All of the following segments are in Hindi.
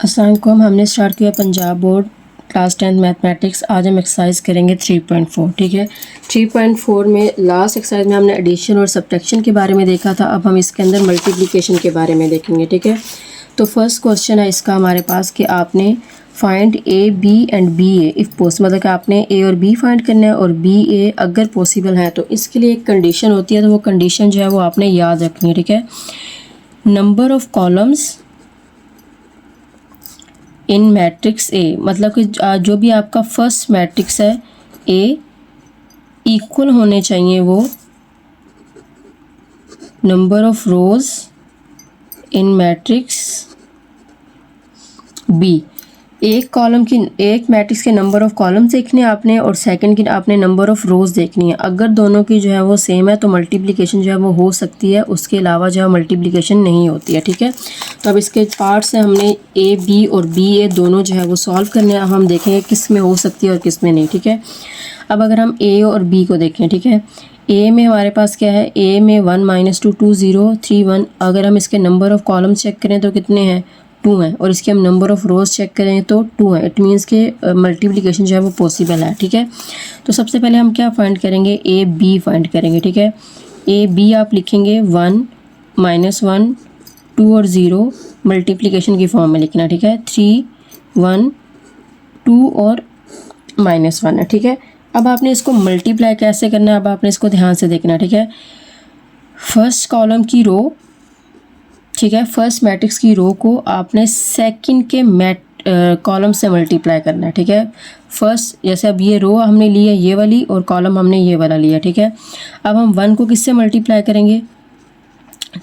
अस्सलाम वालेकुम। हमने स्टार्ट किया पंजाब बोर्ड क्लास 10 मैथमेटिक्स। आज हम एक्सरसाइज करेंगे 3.4। ठीक है, 3.4 में लास्ट एक्सरसाइज में हमने एडिशन और सब्ट्रैक्शन के बारे में देखा था। अब हम इसके अंदर मल्टीप्लिकेशन के बारे में देखेंगे। ठीक है, तो फर्स्ट क्वेश्चन है इसका हमारे पास कि आपने find A B and B A if possible, मतलब कि आपने ए और बी फाइंड करना है और बी ए अगर पॉसिबल है तो इसके लिए एक कंडीशन होती है, तो वो कंडीशन जो है वो आपने याद रखनी है। ठीक है, number of columns in matrix A, मतलब कि जो भी आपका फर्स्ट मैट्रिक्स है ए इक्वल होने चाहिए वो number of rows in matrix B. एक मैट्रिक्स के नंबर ऑफ कॉलम्स देखने आपने और सेकंड की आपने नंबर ऑफ रोज देखनी है। अगर दोनों की जो है वो सेम है तो मल्टीप्लिकेशन जो है वो हो सकती है, उसके अलावा जो है मल्टीप्लिकेशन नहीं होती है। ठीक है, तो अब इसके पार्ट से हमने ए बी और बी ए दोनों जो है वो सॉल्व करने हैं। अब हम देखेंगे किस में हो सकती है और किस में नहीं। ठीक है, अब अगर हम ए और बी को देखें, ठीक है, ए में हमारे पास क्या है, ए में 1 - 2 2 0 3 1। अगर हम इसके नंबर ऑफ कॉलम चेक करें तो कितने हैं, 2 हैं, और इसके हम नंबर ऑफ रोज चेक करें तो 2 है। इट मीन्स के मल्टीप्लिकेशन जो है वो पॉसिबल है। ठीक है, तो सबसे पहले हम क्या फाइंड करेंगे, ए बी फाइंड करेंगे। ठीक है, ए बी आप लिखेंगे 1 - 1 2 और 0 मल्टीप्लिकेशन की फॉर्म में लिखना। ठीक है, 3 1 2 और -1 है। ठीक है, अब आपने इसको मल्टीप्लाई कैसे करना है, अब आपने इसको ध्यान से देखना। ठीक है, फर्स्ट कॉलम की रो, ठीक है, फर्स्ट मैट्रिक्स की रो को आपने सेकंड के कॉलम से मल्टीप्लाई करना है। ठीक है, फर्स्ट जैसे अब ये रो हमने ली है ये वाली और कॉलम हमने ये वाला लिया। ठीक है, अब हम 1 को किससे मल्टीप्लाई करेंगे,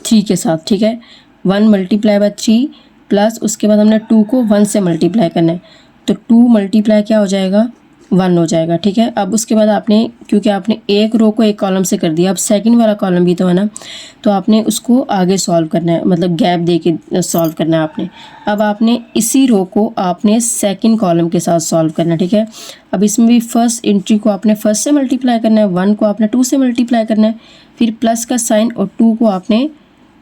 3 के साथ। ठीक है, 1 × 3 प्लस उसके बाद हमने 2 को 1 से मल्टीप्लाई करना है, तो 2 मल्टीप्लाई क्या हो जाएगा, 1 हो जाएगा। ठीक है, अब उसके बाद आपने, क्योंकि आपने एक रो को एक कॉलम से कर दिया, अब सेकंड वाला कॉलम भी तो है ना, तो आपने उसको आगे सॉल्व करना है, मतलब गैप दे के सॉल्व करना है आपने। अब आपने इसी रो को आपने सेकंड कॉलम के साथ सॉल्व करना है। ठीक है, अब इसमें भी फर्स्ट एंट्री को आपने फर्स्ट से मल्टीप्लाई करना है, 1 को आपने 2 से मल्टीप्लाई करना है, फिर प्लस का साइन और 2 को आपने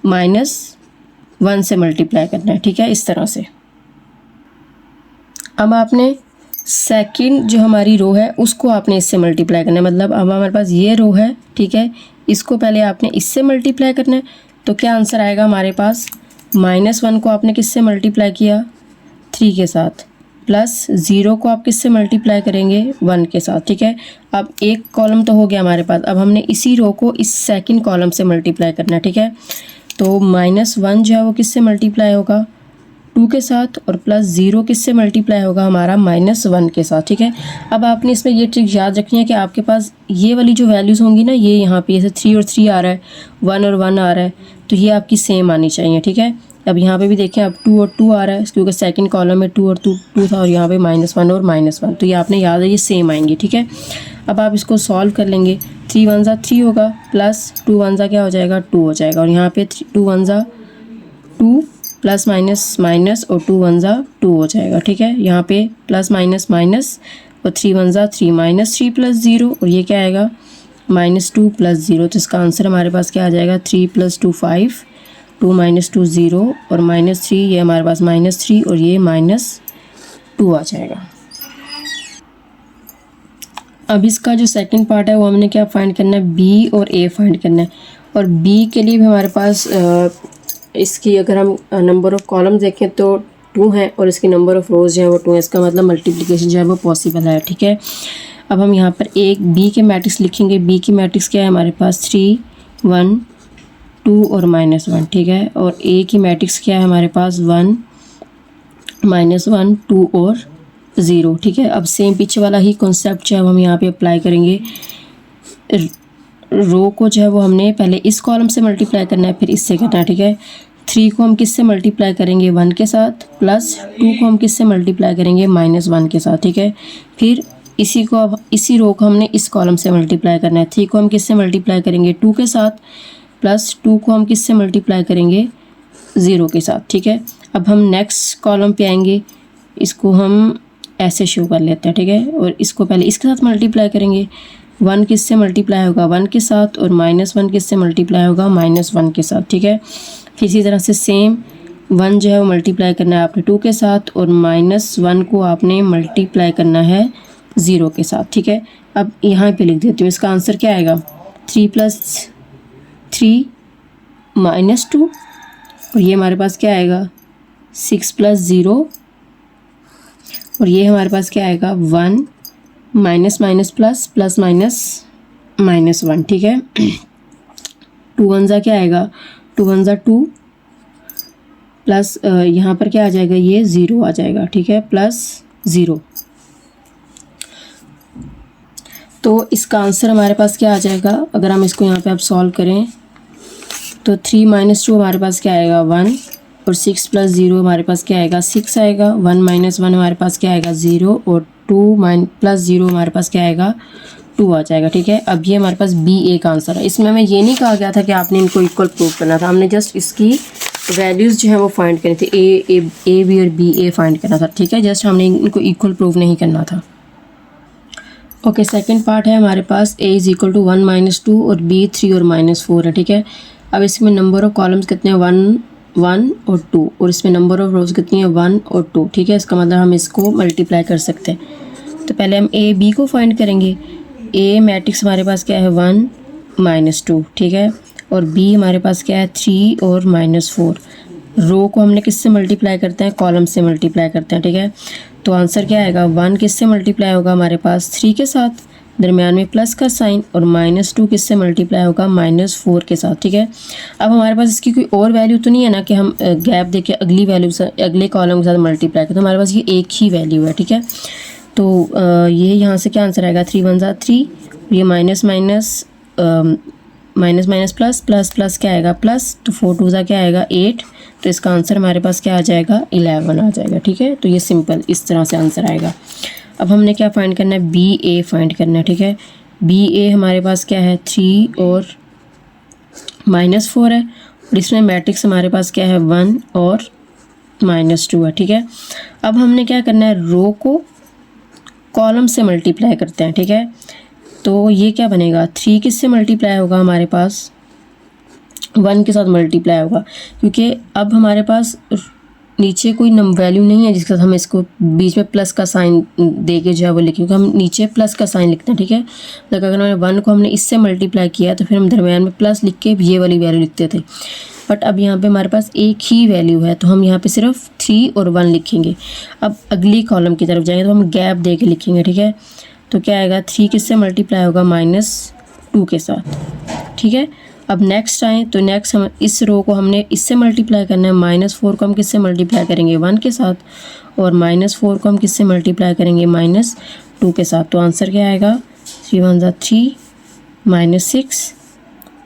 -1 से मल्टीप्लाई करना है। ठीक है, इस तरह से। अब आपने सेकंड जो हमारी रो है उसको आपने इससे मल्टीप्लाई करना है, मतलब अब हमारे पास ये रो है, ठीक है, इसको पहले आपने इससे मल्टीप्लाई करना है, तो क्या आंसर आएगा हमारे पास, -1 को आपने किससे मल्टीप्लाई किया, 3 के साथ, प्लस 0 को आप किससे मल्टीप्लाई करेंगे, 1 के साथ। ठीक है, अब एक कॉलम तो हो गया हमारे पास, अब हमने इसी रो को इस सेकंड कॉलम से मल्टीप्लाई करना है। ठीक है, तो -1 जो है वो किससे मल्टीप्लाई होगा, 2 के साथ, और प्लस 0 किससे मल्टीप्लाई होगा हमारा, -1 के साथ। ठीक है, अब आपने इसमें ये ट्रिक याद रखनी है कि आपके पास ये वाली जो वैल्यूज़ होंगी ना, ये यहाँ पे जैसे 3 और 3 आ रहा है, 1 और 1 आ रहा है, तो ये आपकी सेम आनी चाहिए। ठीक है, अब यहाँ पे भी देखें, अब 2 और 2 आ रहा है, क्योंकि सेकंड कॉलम में 2 और 2 था, और यहाँ पे -1 और -1, तो ये आपने याद है, ये सेम आएंगे। ठीक है, अब आप इसको सॉल्व कर लेंगे, 3 1 ज़ा 3 होगा, प्लस 2 1 ज़ा क्या हो जाएगा, 2 हो जाएगा, और यहाँ पे 2 1 ज़ा 2 प्लस माइनस माइनस और 2 1 ज़ा 2 हो जाएगा। ठीक है, यहाँ पे प्लस माइनस माइनस और 3 1 ज़ा 3, -3 + 0, और ये क्या आएगा, -2 + 0, तो इसका आंसर हमारे पास क्या आ जाएगा, 3 + 2 5, 2 - 2 0, और -3, ये हमारे पास -3 और ये -2 आ जाएगा। अब इसका जो सेकंड पार्ट है वो हमने क्या फाइंड करना है, बी और ए फाइंड करना है, और बी के लिए भी हमारे पास इसकी अगर हम नंबर ऑफ़ कॉलम देखें तो 2 हैं, और इसकी नंबर ऑफ़ रोज़ जो है वो 2 है, इसका मतलब मल्टीप्लिकेशन जो है वो पॉसिबल है। ठीक है, अब हम यहाँ पर एक बी के मैट्रिक्स लिखेंगे। बी की मैट्रिक्स क्या है हमारे पास, 3 1 2 और -1। ठीक है, और ए की मैट्रिक्स क्या है हमारे पास, 1 -1 2 और 0। ठीक है, अब सेम पीछे वाला ही कॉन्सेप्ट जो है हम यहाँ पे अप्लाई करेंगे। रो को जो है वो हमने पहले इस कॉलम से मल्टीप्लाई करना है, फिर इससे करना है। ठीक है, 3 को हम किससे मल्टीप्लाई करेंगे, 1 के साथ, प्लस 2 को हम किससे मल्टीप्लाई करेंगे, -1 के साथ। ठीक है, फिर इसी को अब इसी रो को हमने इस कॉलम से मल्टीप्लाई करना है, 3 को हम किससे मल्टीप्लाई करेंगे, 2 के साथ, प्लस 2 को हम किससे मल्टीप्लाई करेंगे, 0 के साथ। ठीक है, अब हम नेक्स्ट कॉलम पे आएंगे, इसको हम ऐसे शो कर लेते हैं। ठीक है, और इसको पहले इसके साथ मल्टीप्लाई करेंगे, 1 किससे मल्टीप्लाई होगा, 1 के साथ, और -1 किससे मल्टीप्लाई होगा, -1 के साथ। ठीक है, फिर इसी तरह से सेम 1 जो है वो मल्टीप्लाई करना है आपने 2 के साथ और -1 को आपने मल्टीप्लाई करना है 0 के साथ, ठीक है। अब यहाँ पे लिख देती हूँ, इसका आंसर क्या आएगा 3 + 3 -2 और ये हमारे पास क्या आएगा 6 + 0 और ये हमारे पास क्या आएगा 1 -+ प्लस -1, ठीक है। 2 1 ज़ा क्या आएगा 2 1 ज़ा 2 प्लस यहाँ पर क्या आ जाएगा ये 0 आ जाएगा, ठीक है, +0। तो इसका आंसर हमारे पास क्या आ जाएगा, अगर हम इसको यहाँ पे अब सॉल्व करें तो 3 - 2 हमारे पास क्या आएगा 1 और 6 + 0 हमारे पास क्या आएगा 6 आएगा। 1 - 1 हमारे पास क्या आएगा 0 और 2 + 0 हमारे पास क्या आएगा 2 आ जाएगा, ठीक है। अब ये हमारे पास B का आंसर है। इसमें हमें ये नहीं कहा गया था कि आपने इनको इक्वल प्रूव करना था, हमने जस्ट इसकी वैल्यूज़ जो है वो फाइंड करनी थी, ए बी और B A फाइंड करना था, ठीक है। जस्ट हमने इनको इक्वल प्रूव नहीं करना था। ओके, सेकंड पार्ट है हमारे पास A = 1 - 2 और B 3 और -4 है, ठीक है। अब इसमें नंबर ऑफ कॉलम्स कितने हैं 1 और 2 और इसमें नंबर ऑफ रोज़ कितनी है 1 और 2, ठीक है। इसका मतलब हम इसको मल्टीप्लाई कर सकते हैं। तो पहले हम A B को फाइंड करेंगे। A मैट्रिक्स हमारे पास क्या है 1 - 2, ठीक है, और B हमारे पास क्या है 3 और -4। रो को हमने किससे मल्टीप्लाई करते हैं कॉलम से मल्टीप्लाई करते हैं, ठीक है। तो आंसर क्या आएगा 1 किससे मल्टीप्लाई होगा हमारे पास 3 के साथ, दरमियान में प्लस का साइन, और -2 किससे मल्टीप्लाई होगा -4 के साथ, ठीक है। अब हमारे पास इसकी कोई और वैल्यू तो नहीं है ना कि हम गैप देके अगली वैल्यू से अगले कॉलम के साथ मल्टीप्लाई करें, तो हमारे पास ये एक ही वैल्यू है, ठीक है। तो ये यहाँ से क्या आंसर आएगा 3 1 ज़ा 3, ये माइनस प्लस क्या आएगा प्लस, तो 4 2 ज़ा क्या आएगा 8, तो इसका आंसर हमारे पास क्या आ जाएगा 11 आ जाएगा, ठीक है। तो ये सिंपल इस तरह से आंसर आएगा। अब हमने क्या फाइंड करना है BA फाइंड करना है, ठीक है। BA हमारे पास क्या है 3 और -4 है और इसमें मैट्रिक्स हमारे पास क्या है 1 और -2 है, ठीक है। अब हमने क्या करना है रो को कॉलम से मल्टीप्लाई करते हैं, ठीक है। तो ये क्या बनेगा 3 किससे मल्टीप्लाई होगा हमारे पास 1 के साथ मल्टीप्लाई होगा, क्योंकि अब हमारे पास नीचे कोई वैल्यू नहीं है जिसके साथ हम इसको बीच में प्लस का साइन दे के जो है वो लिखें, क्योंकि हम नीचे प्लस का साइन लिखते हैं, ठीक है। तो अगर हमने 1 को हमने इससे मल्टीप्लाई किया तो फिर हम दरमियान में प्लस लिख के ये वाली वैल्यू लिखते थे, बट अब यहाँ पे हमारे पास एक ही वैल्यू है तो हम यहाँ पे सिर्फ 3 और 1 लिखेंगे। अब अगली कॉलम की तरफ जाएंगे तो हम गैप दे के लिखेंगे, ठीक है। तो क्या आएगा 3 किससे मल्टीप्लाई होगा -2 के साथ, ठीक है। अब नेक्स्ट आए तो नेक्स्ट हम इस रो को हमने इससे मल्टीप्लाई करना है, -4 को हम किससे मल्टीप्लाई करेंगे 1 के साथ, और -4 को हम किससे मल्टीप्लाई करेंगे -2 के साथ। तो आंसर क्या आएगा 3 1 ज़ा 3 -6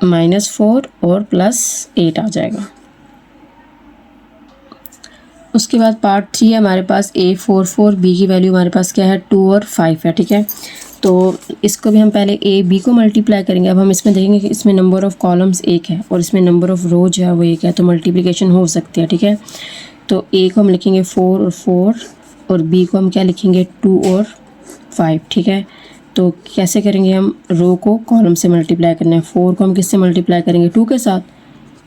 -4 और +8 आ जाएगा। उसके बाद पार्ट 3 है हमारे पास A 4 4, B की वैल्यू हमारे पास क्या है 2 और 5 है, ठीक है। तो इसको भी हम पहले A B को मल्टीप्लाई करेंगे। अब हम इसमें देखेंगे कि इसमें नंबर ऑफ़ कॉलम्स 1 है और इसमें नंबर ऑफ़ रो जो है वो 1 है, तो मल्टीप्लिकेशन हो सकती है, ठीक है। तो A को हम लिखेंगे 4 और 4 और B को हम क्या लिखेंगे 2 और 5, ठीक है। तो कैसे करेंगे हम रो को कॉलम से मल्टीप्लाई करना है। 4 को हम किससे मल्टीप्लाई करेंगे 2 के साथ,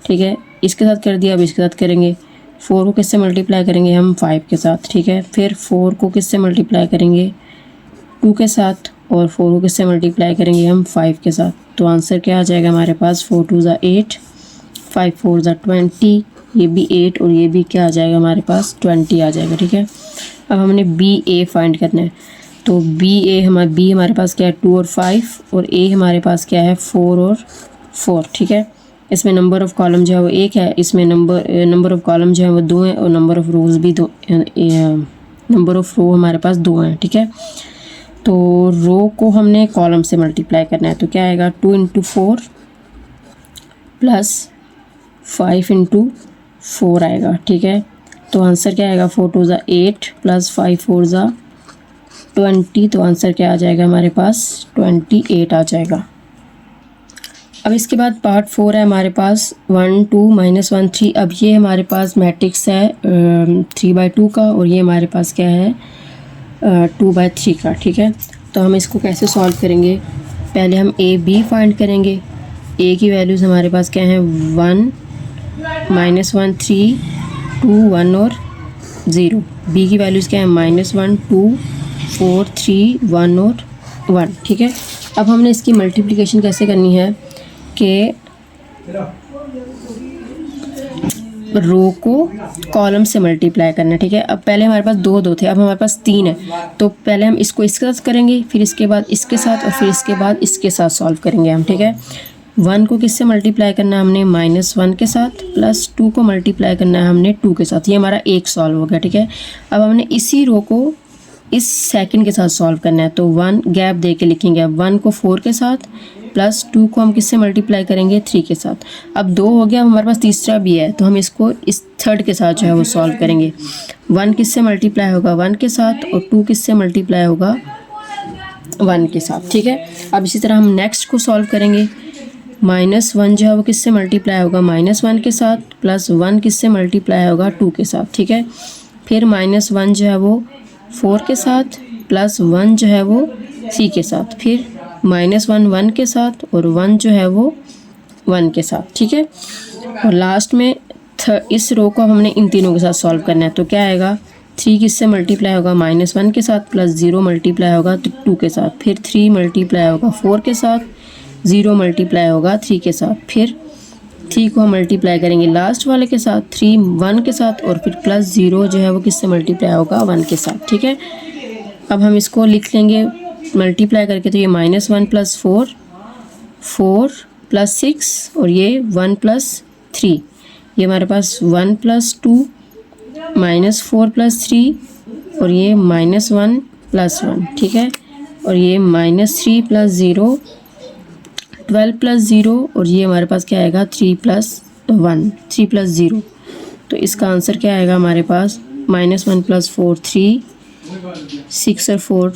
ठीक है, इसके साथ कर दिया। अब इसके साथ करेंगे 4 को किससे मल्टीप्लाई करेंगे हम 5 के साथ, ठीक है। फिर 4 को किससे मल्टीप्लाई करेंगे 2 के साथ और 4 को किससे मल्टीप्लाई करेंगे हम 5 के साथ। तो आंसर क्या आ जाएगा हमारे पास 4 2 ज़ा 8 5 4 ज़ा 20, ये भी 8 और ये भी क्या आ जाएगा हमारे पास 20 आ जाएगा, ठीक है। अब हमने BA फाइंड करना है। तो B हमारे पास क्या है 2 और 5 और A हमारे पास क्या है 4 और 4, ठीक है। इसमें नंबर ऑफ़ कॉलम जो है वो 1 है, इसमें नंबर ऑफ़ कॉलम जो है वो 2 है और नंबर ऑफ़ रोज़ भी 2, नंबर ऑफ़ रो हमारे पास 2 हैं, ठीक है। तो रो को हमने कॉलम से मल्टीप्लाई करना है। तो क्या आएगा 2 × 4 + 5 × 4 आएगा, ठीक है। तो आंसर क्या आएगा 4 2 ज़ा 8 + 5 4 ज़ा 20, तो आंसर क्या आ जाएगा हमारे पास 28 आ जाएगा। अब इसके बाद पार्ट 4 है हमारे पास 1 2 -1 3। अब ये हमारे पास मैट्रिक्स है 3/2 का और ये हमारे पास क्या है 2/3 का, ठीक है। तो हम इसको कैसे सॉल्व करेंगे, पहले हम A B फाइंड करेंगे। A की वैल्यूज़ हमारे पास क्या हैं 1 -1 3 2 1 और 0। बी की वैल्यूज़ क्या है, -1 2 4 3 1 और 1, ठीक है। अब हमने इसकी मल्टीप्लिकेशन कैसे करनी है कि रो को कॉलम से मल्टीप्लाई करना है, ठीक है। अब पहले हमारे पास दो थे, अब हमारे पास 3 है, तो पहले हम इसको इसके साथ करेंगे, फिर इसके बाद इसके साथ, और फिर इसके बाद इसके साथ सॉल्व करेंगे हम, ठीक है। 1 को किससे मल्टीप्लाई करना है हमने, -1 के साथ, प्लस 2 को मल्टीप्लाई करना है हमने 2 के साथ। ये हमारा एक सॉल्व हो गया, ठीक है। अब हमने इसी रो को इस सेकंड के साथ सॉल्व करना है, तो 1 गैप दे के लिखेंगे। अब 1 को 4 के साथ, प्लस 2 को हम किससे मल्टीप्लाई करेंगे, 3 के साथ। अब 2 हो गया, हमारे पास तीसरा भी है, तो हम इसको इस थर्ड के साथ जो है वो सॉल्व करेंगे। 1 किससे मल्टीप्लाई होगा, 1 के साथ, और 2 किससे मल्टीप्लाई होगा, 1 के साथ, ठीक है। अब इसी तरह हम नेक्स्ट को सॉल्व करेंगे। -1 जो है वो किससे मल्टीप्लाई होगा, -1 के साथ, प्लस 1 किससे मल्टीप्लाई होगा, 2 के साथ, ठीक है। फिर -1 जो है वो 4 के साथ, प्लस 1 जो है वो 3 के साथ, फिर -1 1 के साथ, और 1 जो है वो 1 के साथ, ठीक है। और लास्ट में इस रो को हमने इन तीनों के साथ सॉल्व करना है, तो क्या आएगा, 3 किससे मल्टीप्लाई होगा, -1 के साथ, प्लस 0 मल्टीप्लाई होगा तो 2 के साथ, फिर 3 मल्टीप्लाई होगा 4 के साथ, 0 मल्टीप्लाई होगा 3 के साथ, फिर 3 को हम मल्टीप्लाई करेंगे लास्ट वाले के साथ, 3 1 के साथ, और फिर प्लस 0 जो है वो किससे मल्टीप्लाई होगा, 1 के साथ, ठीक है। अब हम इसको लिख लेंगे मल्टीप्लाई करके, तो ये -1 + 4 4 + 6, और ये 1 + 3, ये हमारे पास 1 + 2 -4 + 3, और ये -1 + 1, ठीक है। और ये -3 + 0 12 + 0, और ये हमारे पास क्या आएगा, 3 + 1 3 + 0। तो इसका आंसर क्या आएगा हमारे पास, -1 + 4 3, 6 और 4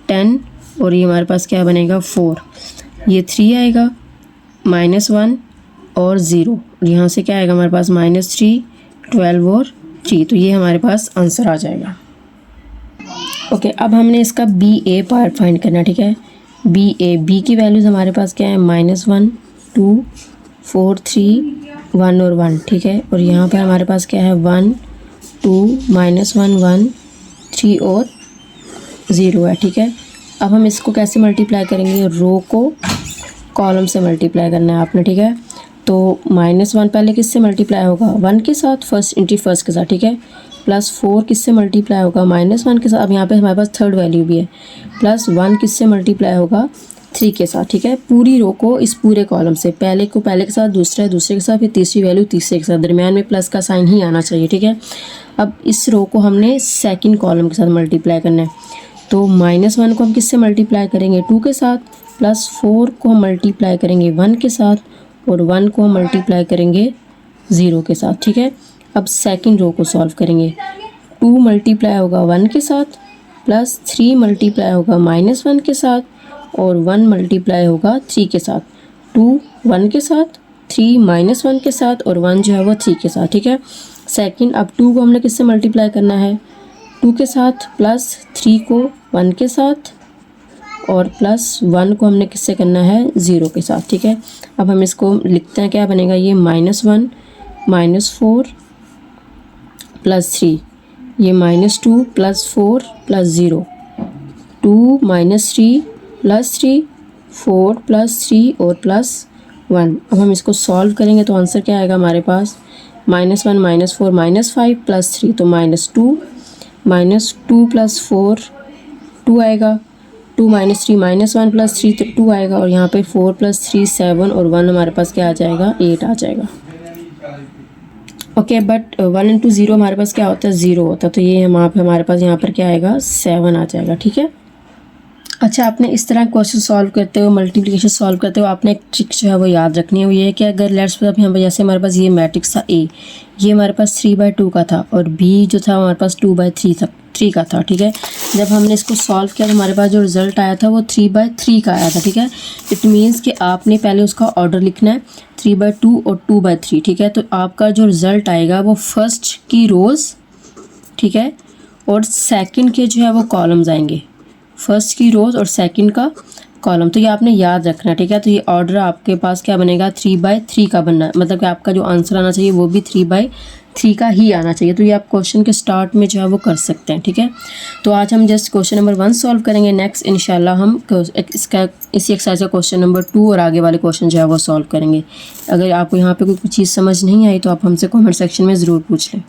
10, और ये हमारे पास क्या बनेगा, 4, ये 3 आएगा, -1 और 0, यहाँ से क्या आएगा हमारे पास, -3 12 और 3, तो ये हमारे पास आंसर आ जाएगा। ओके, अब हमने इसका BA पार्ट फाइंड करना है, ठीक है। बी की वैल्यूज़ हमारे पास क्या है, -1 2 4 3 1 और 1, ठीक है। और यहाँ पर हमारे पास क्या है, 1 2 -1 1 3 और 0 है, ठीक है। अब हम इसको कैसे मल्टीप्लाई करेंगे, रो को कॉलम से मल्टीप्लाई करना है आपने, ठीक है। तो -1 पहले किससे मल्टीप्लाई होगा, 1 के साथ, फर्स्ट इंटू फर्स्ट के साथ, ठीक है। प्लस 4 किससे मल्टीप्लाई होगा, -1 के साथ, अब यहाँ पे हमारे पास थर्ड वैल्यू भी है, प्लस 1 किससे मल्टीप्लाई होगा, 3 के साथ, ठीक है। पूरी रो को इस पूरे कॉलम से, पहले को पहले के साथ, दूसरे के साथ, फिर तीसरी वैल्यू तीसरे के साथ, दरमियान में प्लस का साइन ही आना चाहिए, ठीक है। अब इस रो को हमने सेकंड कॉलम के साथ मल्टीप्लाई करना है, तो -1 को हम किससे मल्टीप्लाई करेंगे, 2 के साथ, प्लस 4 को हम मल्टीप्लाई करेंगे 1 के साथ, और 1 को हम मल्टीप्लाई करेंगे 0 के साथ, ठीक है। अब सेकंड रो को सॉल्व करेंगे, 2 मल्टीप्लाई होगा 1 के साथ, प्लस 3 मल्टीप्लाई होगा -1 के साथ, और 1 मल्टीप्लाई होगा 3 के साथ, 2 1 के साथ, 3 -1 के साथ, और 1 जो है वो 3 के साथ, ठीक है। सेकंड, अब 2 को हमने किससे मल्टीप्लाई करना है, 2 के साथ, प्लस 3 को 1 के साथ, और प्लस 1 को हमने किससे करना है, 0 के साथ, ठीक है। अब हम इसको लिखते हैं, क्या बनेगा, ये -1 -4 + 3, ये -2 + 4 + 0, 2 -3 + 3 4 + 3 और +1। अब हम इसको सॉल्व करेंगे तो आंसर क्या आएगा हमारे पास, -1 -4 -5 + 3, तो -2 -2 + 4 2 आएगा, 2 -3 -1 + 3 तो 2 आएगा, और यहाँ पे 4 + 3 7, और 1 हमारे पास क्या आ जाएगा, 8 आ जाएगा। ओके, बट 1 × 0 हमारे पास क्या होता है, 0 होता है, तो ये हमारे पास यहाँ पर क्या आएगा, 7 आ जाएगा, ठीक है। अच्छा, आपने इस तरह क्वेश्चन सॉल्व करते हो, मल्टीप्लिकेशन सॉल्व करते हो, आपने एक ट्रिक जो है वो याद रखनी है, वो ये है कि अगर लेट्स सपोज यहाँ पर जैसे हमारे पास ये मैट्रिक्स था A, ये हमारे पास 3/2 का था, और B जो था हमारे पास 2/3 का था, ठीक है। जब हमने इसको सॉल्व किया तो हमारे पास जो रिजल्ट आया था वो 3/3 का आया था, ठीक है। इट मीन्स कि आपने पहले उसका ऑर्डर लिखना है, 3/2 और 2/3, ठीक है। तो आपका जो रिज़ल्ट आएगा वो फर्स्ट की रोज़, ठीक है, और सेकंड के जो है वो कॉलम्स आएंगे, फर्स्ट की रोज़ और सेकंड का कॉलम, तो ये आपने याद रखना है, ठीक है। तो ये ऑर्डर आपके पास क्या बनेगा, 3/3 का बनना है, मतलब कि आपका जो आंसर आना चाहिए वो भी 3/3 3 का ही आना चाहिए। तो ये आप क्वेश्चन के स्टार्ट में जो है वो कर सकते हैं, ठीक है। तो आज हम जस्ट क्वेश्चन नंबर 1 सॉल्व करेंगे, नेक्स्ट इंशाल्लाह हम इसका इसी एक्सरसाइज का क्वेश्चन नंबर 2 और आगे वाले क्वेश्चन जो है वो सॉल्व करेंगे। अगर आपको यहाँ पे कोई चीज़ समझ नहीं आई तो आप हमसे कमेंट सेक्शन में ज़रूर पूछ लें।